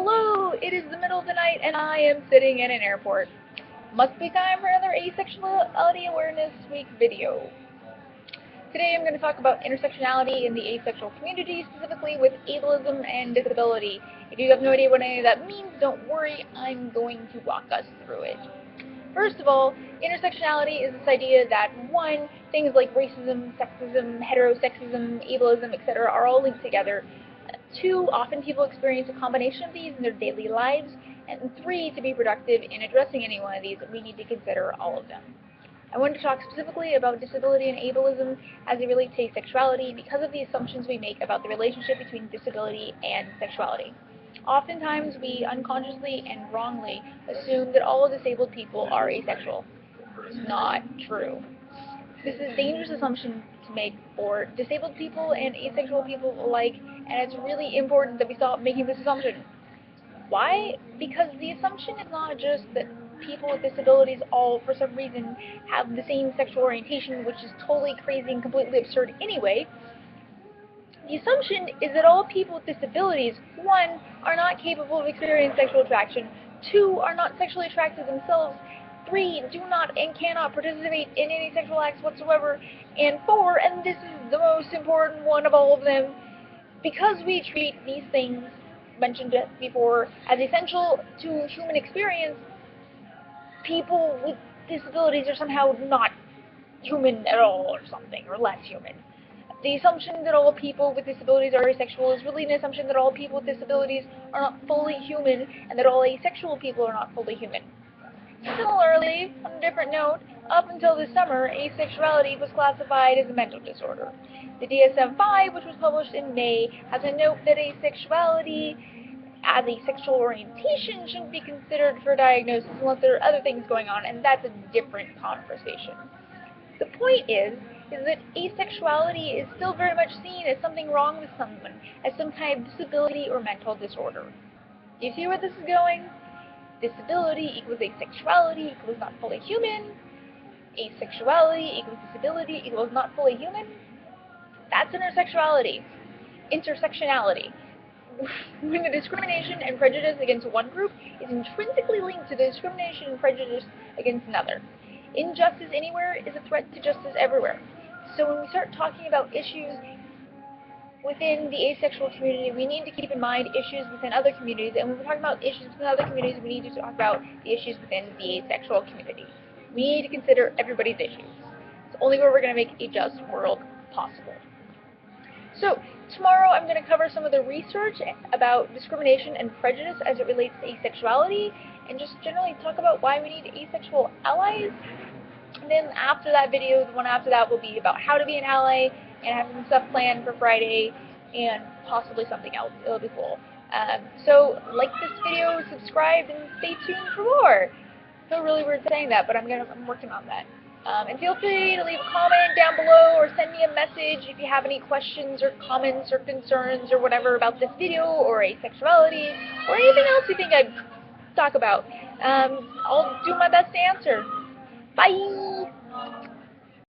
Hello, it is the middle of the night and I am sitting in an airport. Must be time for another Asexuality Awareness Week video. Today I'm going to talk about intersectionality in the asexual community, specifically with ableism and disability. If you have no idea what any of that means, don't worry, I'm going to walk us through it. First of all, intersectionality is this idea that, one, things like racism, sexism, heterosexism, ableism, etc. are all linked together. Two, often people experience a combination of these in their daily lives. And three, to be productive in addressing any one of these, we need to consider all of them. I want to talk specifically about disability and ableism as it relates to asexuality because of the assumptions we make about the relationship between disability and sexuality. Oftentimes, we unconsciously and wrongly assume that all disabled people are asexual. It's not true. This is a dangerous assumption to make for disabled people and asexual people alike, and it's really important that we stop making this assumption. Why? Because the assumption is not just that people with disabilities all, for some reason, have the same sexual orientation, which is totally crazy and completely absurd anyway. The assumption is that all people with disabilities, one, are not capable of experiencing sexual attraction, two, are not sexually attracted themselves, three, do not and cannot participate in any sexual acts whatsoever, and four, and this is the most important one of all of them, because we treat these things, mentioned before, as essential to human experience, people with disabilities are somehow not human at all or something, or less human. The assumption that all people with disabilities are asexual is really an assumption that all people with disabilities are not fully human, and that all asexual people are not fully human. Similarly, on a different note, up until this summer, asexuality was classified as a mental disorder. The DSM-5, which was published in May, has a note that asexuality as a sexual orientation shouldn't be considered for diagnosis unless there are other things going on, and that's a different conversation. The point is that asexuality is still very much seen as something wrong with someone, as some kind of disability or mental disorder. Do you see where this is going? Disability equals asexuality equals not fully human. Asexuality equals disability equals not fully human. That's intersexuality. Intersectionality. When the discrimination and prejudice against one group is intrinsically linked to the discrimination and prejudice against another. Injustice anywhere is a threat to justice everywhere. So when we start talking about issues within the asexual community, we need to keep in mind issues within other communities, and when we're talking about issues within other communities, we need to talk about the issues within the asexual community. We need to consider everybody's issues. It's only where we're going to make a just world possible. So, tomorrow I'm going to cover some of the research about discrimination and prejudice as it relates to asexuality, and just generally talk about why we need asexual allies. And then after that video, the one after that will be about how to be an ally, and have some stuff planned for Friday, and possibly something else. It'll be cool. So, like this video, subscribe, and stay tuned for more. I feel really weird saying that, but I'm working on that. And feel free to leave a comment down below, or send me a message if you have any questions, or comments, or concerns, or whatever about this video, or asexuality, or anything else you think I'd talk about. I'll do my best to answer. Bye!